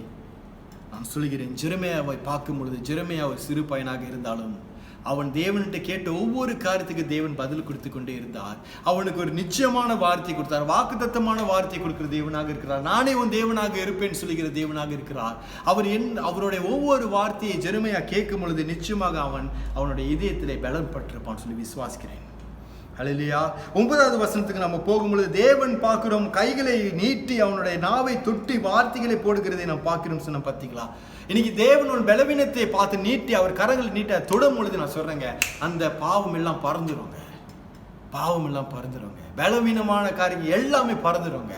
நான் சொல்கிறேன், ஜெரமையாவை பார்க்கும் பொழுது ஜெரமையா ஒரு சிறு பையனாக இருந்தாலும் அவன் தேவன்கிட்ட கேட்ட ஒவ்வொரு காரியத்துக்கு தேவன் பதில் கொடுத்து கொண்டே இருந்தார். அவனுக்கு ஒரு நிச்சயமான வார்த்தை கொடுத்தார், வாக்குத்தத்தமான வார்த்தை கொடுக்கிற தேவனாக இருக்கிறார். நானே உன் தேவனாக இருப்பேன் சொல்லுகிற தேவனாக இருக்கிறார். அவருடைய ஒவ்வொரு வார்த்தையை ஜெரமையா கேட்கும் பொழுது நிச்சயமாக அவனுடைய இதயத்திலே பலம் பட்டிருப்பான்னு சொல்லி விசுவாசிக்கிறேன். அல்லேலூயா. 9வது வசனத்துக்கு நம்ம போகும்பொழுது தேவன் பார்க்கிறோம், கைகளை நீட்டி அவனுடைய நாவை தொட்டி வார்த்தைகளை போடுகிறதை நம்ம பார்க்கிறோம் சொன்ன பார்த்தீங்களா? இன்னைக்கு தேவன் ஒரு பலவீனத்தை பார்த்து நீட்டி அவர் கரங்களை நீட்ட தொடும் பொழுது நான் சொல்றேங்க, அந்த பாவம் எல்லாம் பறந்துருங்க. பலவீனமான காரியங்கள் எல்லாமே பறந்துருங்க.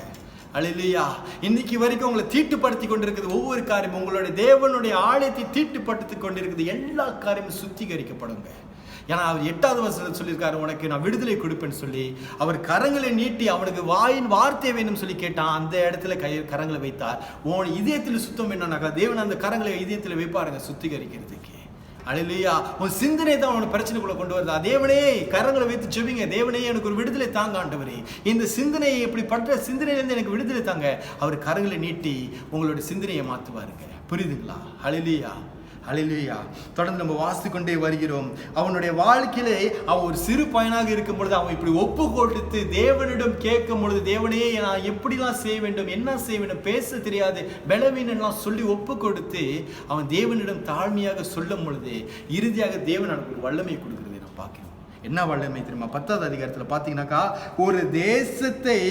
அல்லேலூயா. இன்னைக்கு வரைக்கும் உங்களை தீட்டுப்படுத்தி கொண்டிருக்கிறது ஒவ்வொரு காரியமும், உங்களுடைய தேவனுடைய ஆலயத்தை தீட்டுப்படுத்தி கொண்டிருக்கிறது எல்லா காரியமும் சுத்திகரிக்கப்படுங்க. ஏன்னா அவர் 8வது வசனத்தில் சொல்லியிருக்காரு, உனக்கு நான் விடுதலை கொடுப்பேன்னு சொல்லி. அவர் கரங்களை நீட்டி அவனுக்கு வாயின் வார்த்தை வேணும் சொல்லி கேட்டான். அந்த இடத்துல கரங்களை வைத்தார். உன் இதயத்தில் சுத்தம் என்னன்னாக்கா தேவன் அந்த கரங்களை இதயத்தில் வைப்பாருங்க சுத்திகரிக்கிறதுக்கு. அல்லேலூயா. உன் சிந்தனை தான் அவனை பிரச்சனைக்குள்ள கொண்டு வருது. தேவனே கரங்களை வைத்து ஜெபிங்க, தேவனே எனக்கு ஒரு விடுதலை தாங்க ஆண்டவரே, இந்த சிந்தனையை இப்படி பற்ற சிந்தனையிலேருந்து எனக்கு விடுதலை தாங்க. அவர் கரங்களை நீட்டி உங்களோட சிந்தனையை மாற்றுவாருங்க. புரியுதுங்களா? அல்லேலூயா, அல்லேலூயா. தொடர்ந்து நம்ம வாசித்து கொண்டே வருகிறோம். அவனுடைய வாழ்க்கையிலே அவன் ஒரு சிறு பையனாக இருக்கும் பொழுது அவன் இப்படி ஒப்பு கொடுத்து தேவனிடம் கேட்கும் பொழுது, தேவனே நான் எப்படிலாம் செய்ய வேண்டும், என்ன செய்ய வேண்டும், பேச தெரியாது, பலவீனெல்லாம் சொல்லி ஒப்பு கொடுத்து அவன் தேவனிடம் தாழ்மையாக சொல்லும் பொழுது இறுதியாக தேவன் அவனுக்கு ஒரு வல்லமை கொடுக்குறதை நான் பார்க்கிறேன். என்ன வல்லமை தெரியுமா? 10வது அதிகாரத்தில் பார்த்தீங்கன்னாக்கா, ஒரு தேசத்தை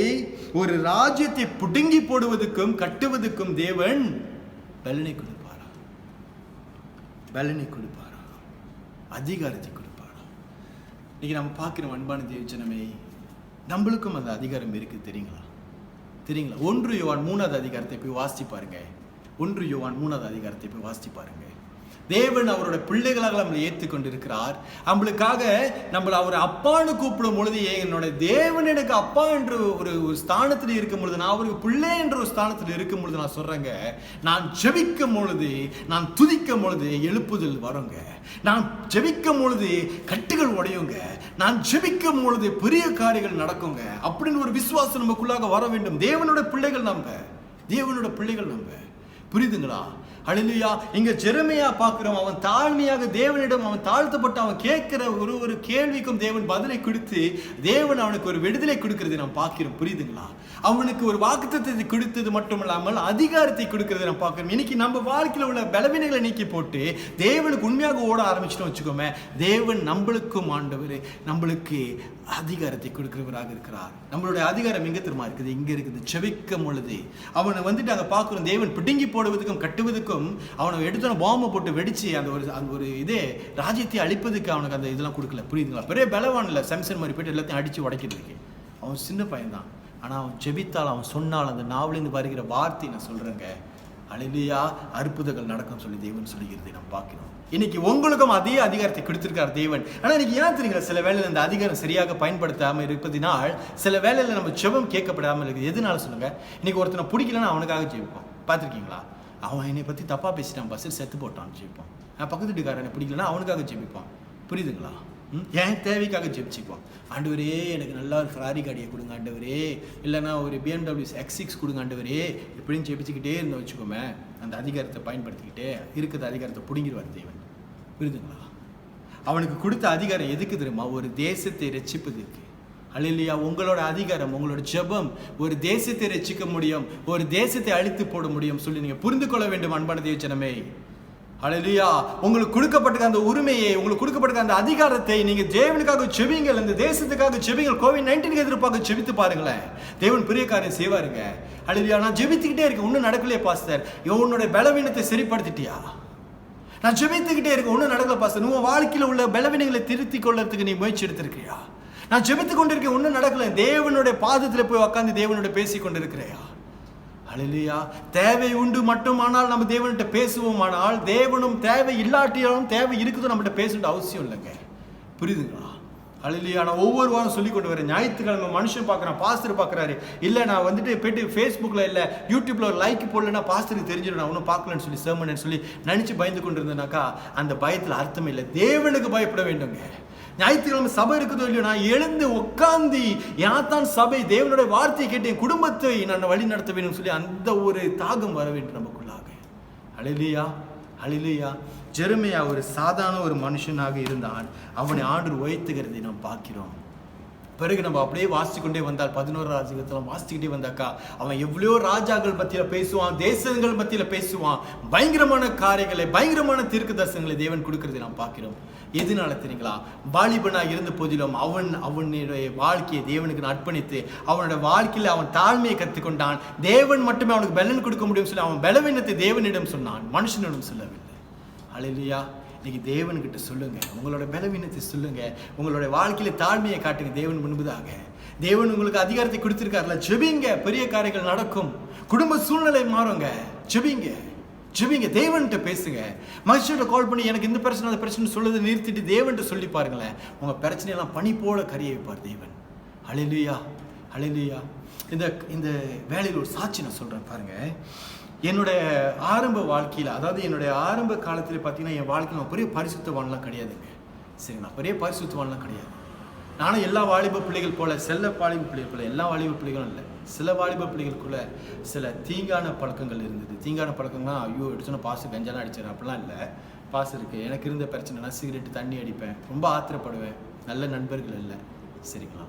ஒரு ராஜ்யத்தை புடுங்கி போடுவதற்கும் கட்டுவதற்கும் தேவன் பலனை கொடுப்பாரா, பலனை கொடுப்பாரா, அதிகாரத்தை கொடுப்பாரா. இன்னைக்கு நம்ம பார்க்கிறோம் அன்பான தேவஜனமே, நம்மளுக்கும் அந்த அதிகாரம் இருக்கு. தெரியுங்களா? 1 யோவான் 3வது அதிகாரத்தை போய் வாசிச்சு பாருங்க. 1 யோவான் 3வது அதிகாரத்தை போய் வாசிச்சு பாருங்க. தேவன் அவரோட பிள்ளைகளாக நம்மளை ஏற்றுக்கொண்டிருக்கிறார். நம்மளுக்காக நம்மளை அவர் அப்பான்னு கூப்பிடும் பொழுது, என்னோட தேவன் எனக்கு அப்பா என்ற ஒரு ஸ்தானத்தில் இருக்கும் பொழுது, நான் அவருக்கு பிள்ளை என்ற ஒரு ஸ்தானத்தில் இருக்கும் பொழுது நான் சொல்றேங்க, நான் ஜெபிக்கும் பொழுது, நான் துதிக்கும் பொழுது எழுப்புதல் வருங்க. நான் ஜெபிக்கும் பொழுது கட்டுகள் உடையுங்க. நான் ஜெபிக்கும் பொழுது பெரிய காரியங்கள் நடக்குங்க. அப்படின்னு ஒரு விசுவாசம் நமக்குள்ளாக வர வேண்டும். தேவனோட பிள்ளைகள் நம்ம, தேவனோட பிள்ளைகள் நம்ம. புரியுதுங்களா? அல்லேலூயா. இங்க ஜெரமியா பார்க்கிறோம், அவன் தாழ்மையாக தேவனிடம் அவன் தாழ்த்தப்பட்டு அவன் கேட்கிற ஒரு கேள்விக்கும் தேவன் பதிலை கொடுத்து தேவன் அவனுக்கு ஒரு விடுதலை கொடுக்கிறது நாம் பார்க்கிறோம். புரியுதுங்களா? அவனுக்கு ஒரு வாக்குத்தத்தத்தை கொடுத்தது மட்டுமல்லாமல் அதிகாரத்தை கொடுக்கிறது நாம் பார்க்கிறோம். இன்னைக்கு நம்ம வாழ்க்கையில் உள்ள பலவீனங்களை நீக்கி போட்டு தேவனுக்கு உண்மையாக ஓட ஆரம்பிச்சிட்டோம் வச்சுக்கோமே, தேவன் நம்மளுக்கும் ஆண்டவர் நம்மளுக்கு அதிகாரத்தை கொடுக்கிறவராக இருக்கிறார். நம்மளுடைய அதிகாரம் எங்க தெரியுமா இருக்குது? இங்க இருக்குது. ஜெபிக்கும் பொழுது அவனை வந்துட்டு அங்க பார்க்கிறோம், தேவன் பிடுங்கி போடுவதற்கும் கட்டுவதற்கும் அவனை எடுத்து பாம்பை போட்டு வெடிச்சு அந்த ஒரு இதே ராஜ்யத்தை அழிப்பதுக்கு அவனுக்கு அந்த இதெல்லாம் கொடுக்கல. புரியுதுங்களா? பெரிய பலவான் இல்லை, சம்சன் மாதிரி போயிட்டு எல்லாத்தையும் அடிச்சு உடைக்கிறதுக்கு. அவன் சின்ன பையன் தான். ஆனா அவன் ஜெபித்தால், அவன் சொன்னால், அந்த நாவலிருந்து வருகிற வார்த்தை நான் சொல்றேங்க, அல்லேலூயா, அற்புதங்கள் நடக்கும் சொல்லி தேவன் சொல்லுகிறதை நாம் பார்க்கிறோம். இன்னைக்கு உங்களுக்கும் அதே அதிகாரத்தை கொடுத்திருக்கார் தேவன். ஆனா இன்னைக்கு ஏன் தெரியுங்களா, சில வேளையில் இந்த அதிகாரம் சரியாக பயன்படுத்தாமல் இருப்பதினால் சில வேளையில் நம்ம ஜெபம் கேட்கப்படாமல் இருக்குது. எதுனால சொல்லுங்க? இன்னைக்கு ஒருத்தனை பிடிக்கலன்னா அவனுக்காக ஜெபிப்போம். பார்த்துருக்கீங்களா? அவன் என்னை பற்றி தப்பாக பேசிட்டான், பஸ்ஸில் செத்து போட்டான்னு ஜெபிப்பான். பக்கத்து வீட்டுக்காரனை பிடிக்கலன்னா அவனுக்காக ஜெபிப்பான். புரியுதுங்களா? என் தேவைக்காக ஜெபிச்சுக்குவான். ஆண்டவரே எனக்கு நல்லா ஒரு ஃபெராரி காடியை கொடுங்க ஆண்டவரே, இல்லைன்னா ஒரு BMW X6 கொடுங்க ஆண்டவரே, இப்படின்னு ஜெபிச்சுக்கிட்டே இருந்தோம் வச்சுக்கோமே, அந்த அதிகாரத்தை பயன்படுத்திக்கிட்டே இருக்கிற அதிகாரத்தை பிடுங்கிடுவார் தேவன். புரியுதுங்களா? அவனுக்கு கொடுத்த அதிகாரம் எதுக்கு தெரியுமா? ஒரு தேசத்தை ரட்சிப்பதற்கு. அல்லேலூயா. உங்களோட அதிகாரம், உங்களோட ஜெபம் ஒரு தேசத்தை ரட்சிக்க முடியும், ஒரு தேசத்தை அழித்து போட முடியும் சொல்லி நீங்க புரிந்து கொள்ள வேண்டும் அன்பான தேவஜனமே. அல்லேலூயா. உங்களுக்கு கொடுக்கப்பட்ட அந்த உரிமையை, உங்களுக்கு கொடுக்கப்பட்ட அந்த அதிகாரத்தை நீங்க தேவனுக்காக ஜெபிங்கள், அந்த தேசத்துக்காக ஜெபிங்கள். COVID-19 எதிர்ப்பாக ஜெபித்து பாருங்களேன், தேவன் பெரிய காரியம் செய்வாருங்க. அல்லேலூயா. நான் ஜெபித்துக்கிட்டே இருக்கேன், ஒன்றும் நடக்கலையே பாஸ்டர். உன்னோட பலவீனத்தை சரிப்படுத்திட்டியா? நான் ஜெபித்துக்கிட்டே இருக்கேன், ஒன்றும் நடக்கல பாஸ்டர். உன் வாழ்க்கையில் உள்ள பலவீனங்களை திருத்தி கொள்றதுக்கு நீ முயற்சி எடுத்திருக்கியா? நான் ஜெபித்து கொண்டிருக்கேன், ஒன்றும் நடக்கல. தேவனுடைய பாதத்தில் போய் உட்காந்து தேவனோட பேசி கொண்டிருக்கிறையா? அல்லேலூயா. தேவை உண்டு மட்டுமானால் நம்ம தேவன்கிட்ட பேசுவோமானால், தேவனும் தேவை இல்லாட்டியாலும் தேவை இருக்குதோ நம்மகிட்ட பேச அவசியம் இல்லைங்க. புரியுதுங்களா? அல்லேலூயா. நான் ஒவ்வொரு வாரம் சொல்லி கொண்டு வரேன். ஞாயிற்றுக்கிழமை மனுஷன் பார்க்குறான், பாஸ்டர் பார்க்குறாரு. இல்லை நான் வந்துட்டு போயிட்டு ஃபேஸ்புக்கில் இல்லை யூடியூப்பில் ஒரு லைக் போடலன்னா பாஸ்டருக்கு தெரிஞ்சிடும் நான் ஒன்றும் பார்க்கலன்னு சொல்லி sermon சொல்லி நினச்சி பயந்து கொண்டு இருந்தேனாக்கா அந்த பயத்தில் அர்த்தம் இல்லை. தேவனுக்கு பயப்பட வேண்டுங்க. ஞாயிற்றுக்கிழமை சபை இருக்குதோ இல்லையோ, நான் எழுந்து உட்காந்து யாத்தான் சபை தேவனுடைய வார்த்தையை கேட்டு என் குடும்பத்தை நான் வழி நடத்த வேண்டும் சொல்லி அந்த ஒரு தாகம் வர வேண்டும் நமக்குள்ளாக. அல்லேலூயா, அல்லேலூயா. ஜெரமியா ஒரு சாதாரண ஒரு மனுஷனாக இருந்தான், அவனை ஆண்டவர் உயர்த்துகிறதை நாம் பார்க்கிறோம். பிறகு நம்ம அப்படியே வாசிச்சுக்கொண்டே வந்தால் 11 ராஜ்யத்தில் வாசிச்சுக்கிட்டே வந்தாக்கா அவன் எவ்வளோ ராஜாக்கள் மத்தியில் பேசுவான், தேசங்கள் மத்தியில் பேசுவான், பயங்கரமான காரியங்களை, பயங்கரமான தீர்க்க தரிசனங்களை தேவன் கொடுக்கறதை நாம் பார்க்கிறோம். எதனால தெரியுங்களா? வாலிபனாக இருந்த போதிலும் அவனுடைய வாழ்க்கையை தேவனுக்கு அர்ப்பணித்து அவனோட வாழ்க்கையில் அவன் தாழ்மையை கற்றுக்கொண்டான். தேவன் மட்டுமே அவனுக்கு பலன் கொடுக்க முடியும் சொல்லி அவன் பலவீனத்தை தேவனிடம் சொன்னான், மனுஷனிடம் சொல்லவில்லை. அல்லேலூயா. இன்னைக்கு தேவன்கிட்ட சொல்லுங்க, உங்களோட பலவீனத்தை சொல்லுங்க, உங்களோட வாழ்க்கையில தாழ்மையை காட்டுங்க தேவன் முன்பதாக. தேவன் உங்களுக்கு அதிகாரத்தை கொடுத்திருக்காருல, ஜெபிங்க, பெரிய காரியங்கள் நடக்கும், குடும்ப சூழ்நிலை மாறுங்க. ஜெபிங்க, ஜெபிங்க, தேவன்கிட்ட பேசுங்க. மனுஷன்கிட்ட கால் பண்ணி எனக்கு இந்த பிரச்சனை அந்த பிரச்சனை சொல்லுறது நிறுத்திட்டு தேவன்கிட்ட சொல்லி பாருங்களேன். உங்கள் பிரச்சனையெல்லாம் பனி போல கரிய வைப்பார் தேவன். ஹல்லேலூயா, ஹல்லேலூயா. இந்த வேலையில் ஒரு சாட்சி நான் சொல்கிறேன் பாருங்க. என்னுடைய ஆரம்ப வாழ்க்கையில், அதாவது என்னுடைய ஆரம்ப காலத்தில் பார்த்தீங்கன்னா, என் வாழ்க்கையில் நான் பெரிய பரிசுத்தவான்லாம் கிடையாதுங்க. சரிங்களா, பெரிய பரிசுத்தவான்லாம் கிடையாது. நானும் எல்லா வாலிப பிள்ளைகள் போல, செல்ல வாலிப பிள்ளைகள் போல, எல்லா வாலிப பிள்ளைகளும் இல்லை, சில வாலிப பிள்ளைகளுக்குள்ள சில தீங்கான பழக்கங்கள் இருந்தது. தீங்கான பழக்கம்னா, ஐயோ எடுத்துனா பாசு கஞ்செல்லாம் அடிச்சிடறேன் அப்படிலாம் இல்லை. பாசு இருக்குது. எனக்கு இருந்த பிரச்சனைனா சிகரெட்டு, தண்ணி அடிப்பேன், ரொம்ப ஆத்திரப்படுவேன், நல்ல நண்பர்கள் இல்லை. சரிங்களா.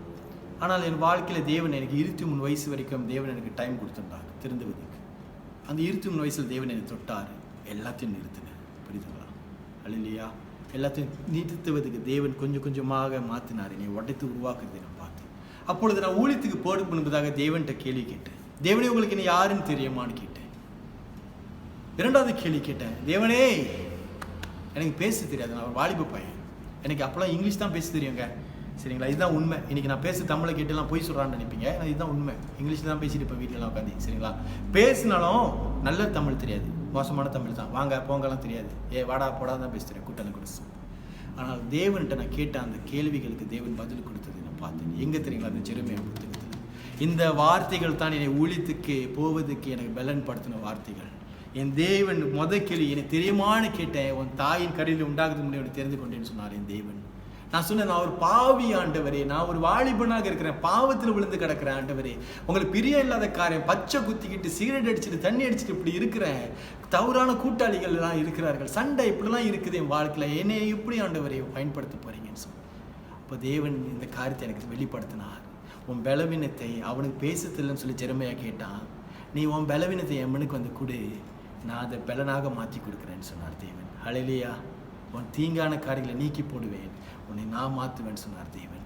ஆனால் என் வாழ்க்கையில் தேவன் எனக்கு 23 வயசு வரைக்கும் தேவன் எனக்கு டைம் கொடுத்துருந்தாங்க திருந்துவதுக்கு. அந்த 23 வயசில் தேவன் என்னை தொட்டார், எல்லாத்தையும் நிறுத்தினேன். புரியுதுங்களா? அல்லேலூயா. எல்லாத்தையும் நிறுத்துவதுக்கு தேவன் கொஞ்சம் கொஞ்சமாக மாற்றினார், என்னை உடைத்து உருவாக்குறதை நான் பார்த்தேன். அப்பொழுது நான் ஊழியத்துக்கு போடும் முன்பதாக தேவன்கிட்ட கேள்வி கேட்டேன். தேவனே, உங்களுக்கு என்ன யாருன்னு தெரியுமான்னு கேட்டேன். இரண்டாவது கேள்வி கேட்டேன், தேவனே எனக்கு பேச தெரியாது, நான் ஒரு வாலிப பையன், எனக்கு அப்போலாம் இங்கிலீஷ் தான் பேச தெரியுங்க. சரிங்களா, இதுதான் உண்மை. இன்றைக்கி நான் பேச தமிழை கேட்டுலாம் போய் சொல்கிறான்னு நினைப்பீங்க, இதுதான் உண்மை. இங்கிலீஷில் தான் பேசிட்டு இப்போ வீட்டிலலாம் உட்காந்து. சரிங்களா, பேசினாலும் நல்ல தமிழ் தெரியாது, மோசமான தமிழ் தான். வாங்க போங்கலாம் தெரியாது, வாடா போடா தான் பேச தெரியும், கூட்டணி கொடுத்து. ஆனால் தேவன்கிட்ட நான் கேட்ட அந்த கேள்விகளுக்கு தேவன் பதில் கொடுத்தது நான் பார்த்தேன். எங்கே தெரியுங்களா? அந்த ஜெரமியா புத்தகத்தில். இந்த வார்த்தைகள் தான் என்னை ஊழியத்துக்கு போவதுக்கு எனக்கு பலன் படுத்தின வார்த்தைகள். என் தேவன் கேள்வி எனக்கு தெரியுமான்னு கேட்டேன். உன் தாயின் கரையில் உண்டாகுது முன்னாடி தெரிந்து கொண்டேன்னு சொன்னார் என் தேவன். நான் சொன்னேன், நான் ஒரு பாவி ஆண்டவரே, நான் ஒரு வாலிபனாக இருக்கிறேன், பாவத்தில் விழுந்து கிடக்கிறேன் ஆண்டவரே, உங்களுக்கு பிரியம் இல்லாத காரியம், பச்சை குத்திக்கிட்டு சிகரெட் அடிச்சுட்டு தண்ணி அடிச்சுட்டு இப்படி இருக்கிறேன், தவறான கூட்டாளிகள் எல்லாம் இருக்கிறார்கள், சண்டை இப்படிலாம் இருக்குது என் வாழ்க்கையில், என்னை எப்படி ஆண்டவரை பயன்படுத்த போறீங்கன்னு சொன்னேன். அப்போ தேவன் இந்த காரியத்தை எனக்கு வெளிப்படுத்தினார். உன் பலவீனத்தை அவனுக்கு பேசத்தில்லைன்னு சொல்லி ஜெரமியா கேட்டான். நீ உன் பலவீனத்தை எம்மனுக்கு வந்து கொடு, நான் அதை பலனாக மாற்றி கொடுக்குறேன்னு சொன்னார் தேவன். ஹல்லேலூயா. உன் தீங்கான காரியங்களை நீக்கி போடுவேன், உன்னை நான் மாற்றுவேன்னு சொன்னார் தேவன்.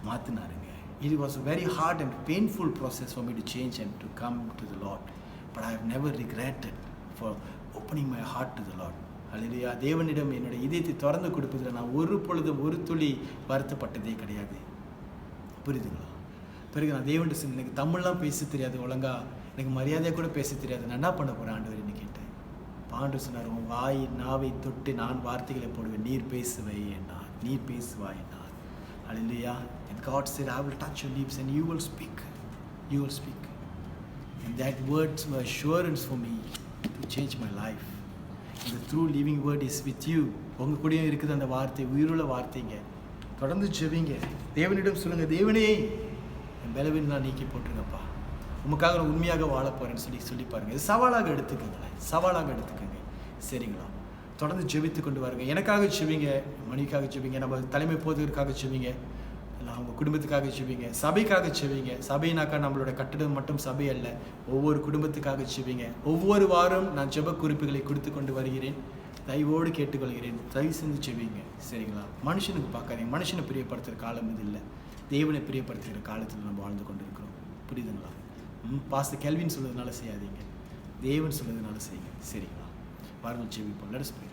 மாற்றினாருங்க. It was a very hard and painful process for me to change and to come to the Lord. But I have never regretted for opening my heart to the Lord. ஹல்லேலூயா. தேவனிடம் என்னுடைய இதயத்தை திறந்து கொடுப்பதில் நான் ஒரு பொழுதும் ஒரு துளி வருத்தப்பட்டதே கிடையாது. புரியுதுங்களா? பிறகு நான் தேவன்கிட்ட சொன்னேன், எனக்கு தமிழ்லாம் பேச தெரியாது ஒழுங்கா, எனக்கு மரியாதையாக கூட பேச தெரியாது, நான் என்ன பண்ண போகிறேன் ஆண்டவரேன்னு கேட்டேன். ஆண்டவர் சொன்னார், உன் வாய் நாவை தொட்டு நான் வார்த்தைகளை போடுவேன், நீர் பேசுவை என்றார், நீர் பேசுவாய் என்றார். ஹல்லேலூயா. And God said, I will touch your lips and you will speak. You will speak. And that words were assurance for me to change my life. And the true living word is with you. உங்கள் கூடயும் இருக்குது அந்த வார்த்தை, உயிருள்ள வார்த்தைங்க. தொடர்ந்து ஜெபிங்க, தேவனிடம் சொல்லுங்க, தேவனே என் பலவீனம் நான் நீக்கி போட்டுருங்கப்பா, உமக்காக நான் உண்மையாக வாழ போகிறேன்னு சொல்லி பாருங்கள். இது சவாலாக எடுத்துக்கோங்களேன், சவாலாக எடுத்துக்கோங்க. சரிங்களா? தொடர்ந்து ஜெபித்து கொண்டு வாருங்க. எனக்காக ஜெபிங்க, மணிக்காக ஜெபிங்க, நம்ம தலைமை போதகருக்காக ஜெபிங்க, இல்லை அவங்க குடும்பத்துக்காக ஜெபிங்க, சபைக்காக ஜெபிங்க. சபைனாக்கா நம்மளோட கட்டிடம் மட்டும் சபை அல்ல, ஒவ்வொரு குடும்பத்துக்காக ஜெபிங்க. ஒவ்வொரு வாரம் நான் ஜெப குறிப்புகளை கொடுத்து கொண்டு வருகிறேன், தயவோடு கேட்டுக்கொள்கிறேன், தயவு செஞ்சு ஜெபிங்க. சரிங்களா? மனுஷனுக்கு பார்க்காதீங்க, மனுஷனை பிரியப்படுத்துகிற காலம் இது இல்லை, தேவனை பிரியப்படுத்துகிற காலத்தில் நம்ம வாழ்ந்து கொண்டு இருக்கிறோம். புரியுதுங்களா? பாஸ்டர் கெல்வின் சொல்றதுனால செய்யாதீங்க, தேவன் சொல்றதுனால செய்யுங்க. சரிங்களா? வாருங்கள் ஜெபிப்போம். Let us pray.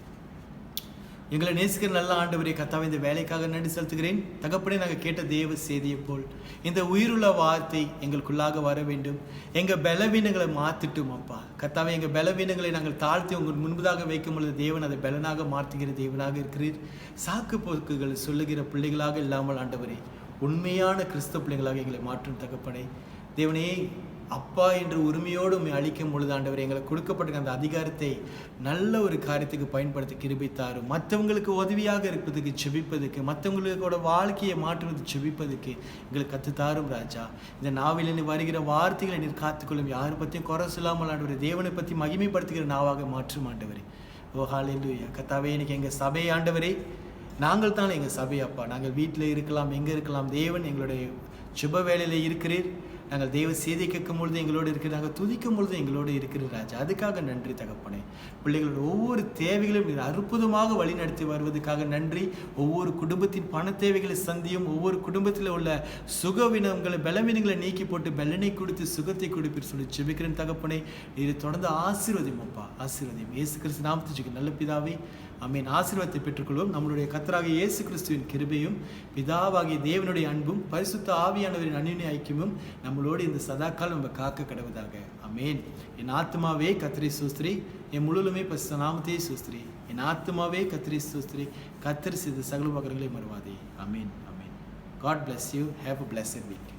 எங்களை நேசிக்கிற நல்ல ஆண்டவரே, கர்த்தாவே இந்த வேலைக்காக நன்றி செலுத்துகிறேன். தகப்பனே, நாங்கள் கேட்ட தேவ செய்தியை போல் இந்த உயிருள்ள வார்த்தை எங்களுக்குள்ளாக வர வேண்டும். எங்கள் பலவீனங்களை மாற்றிட்டும் அப்பா. கர்த்தாவே, எங்கள் பலவீனங்களை நாங்கள் தாழ்த்தி உங்கள் முன்பதாக வைக்கும் பொழுது தேவன் அதை பலனாக மாற்றுகிற தேவனாக இருக்கிறீர். சாக்கு போக்குகள் சொல்லுகிற பிள்ளைகளாக இல்லாமல் ஆண்டவரே, உண்மையான கிறிஸ்தவ பிள்ளைகளாக எங்களை மாற்றும் தகப்பனே. தேவனே, அப்பா என்று உரிமையோடு உண்மை அளிக்கும் பொழுது ஆண்டவர் எங்களுக்கு கொடுக்கப்பட்ட அந்த அதிகாரத்தை நல்ல ஒரு காரியத்துக்கு பயன்படுத்தி கிருபை தாரும். மற்றவங்களுக்கு உதவியாக இருப்பதுக்கு செபிப்பதுக்கு, மற்றவங்களோட வாழ்க்கையை மாற்றுவதற்கு செபிப்பதுக்கு எங்களுக்கு கற்றுத்தாரும் ராஜா. இந்த நாவிலிருந்து வருகிற வார்த்தைகளை நீர் காத்துக்கொள்ளும். யாரை பற்றியும் குறை சொல்லாமல் ஆண்டவர் தேவனை பற்றி மகிமைப்படுத்துகிற நாவாக மாற்றும் ஆண்டவரே. ஓ ஹல்லேலூயா. கர்த்தாவே, இன்னைக்கு எங்கள் சபை ஆண்டவரே, நாங்கள் தான் எங்கள் சபை அப்பா. நாங்கள் வீட்டில் இருக்கலாம், எங்கே இருக்கலாம், தேவன் எங்களுடைய சுப வேலையில் இருக்கிறீர். நாங்கள் தேவ செய்தி கேட்கும் பொழுது எங்களோடு இருக்கிற, நாங்கள் துதிக்கும் பொழுது எங்களோடு இருக்கிற ராஜா. அதுக்காக நன்றி தகப்பனே. பிள்ளைகளோட ஒவ்வொரு தேவைகளையும் நீர் அற்புதமாக வழி நடத்தி வருவதற்காக நன்றி. ஒவ்வொரு குடும்பத்தின் பண தேவைகளை சந்தியும், ஒவ்வொரு குடும்பத்தில் உள்ள சுகவீனங்களை பலவீனங்களை நீக்கி போட்டு பலனை கொடுத்து சுகத்தை கொடுப்பீர் சொல்லி ஜெபிக்கிறேன் தகப்பனே. நீர் தொடர்ந்து ஆசீர்வதியும் அப்பா, ஆசீர்வதியும். இயேசு கிறிஸ்து நாமத்துக்கு நல்ல பிதாவே, ஆமென். ஆசீர்வாதத்தை பெற்றுக்கொள்வோம். நம்மளுடைய கர்த்தராகிய இயேசு கிறிஸ்துவின் கிருபையும் பிதாவாகிய தேவனுடைய அன்பும் பரிசுத்த ஆவியானவரின் அன்யோன்ய ஐக்கியமும் நம் நம்மளோடு இந்த சதாக்கால் நம்ம காக்க கடவுதாக. அமேன். என் ஆத்மாவே கர்த்தரை ஸ்தோத்திரி, என் முழுவதுமே பரிசுத்த நாமத்தையே ஸ்தோத்திரி. என் ஆத்மாவே கர்த்தரை ஸ்தோத்திரி, கர்த்தர் செய்த சகல உபகாரங்களை மறவாதே. அமேன். அமேன். God bless you. Have a blessed week.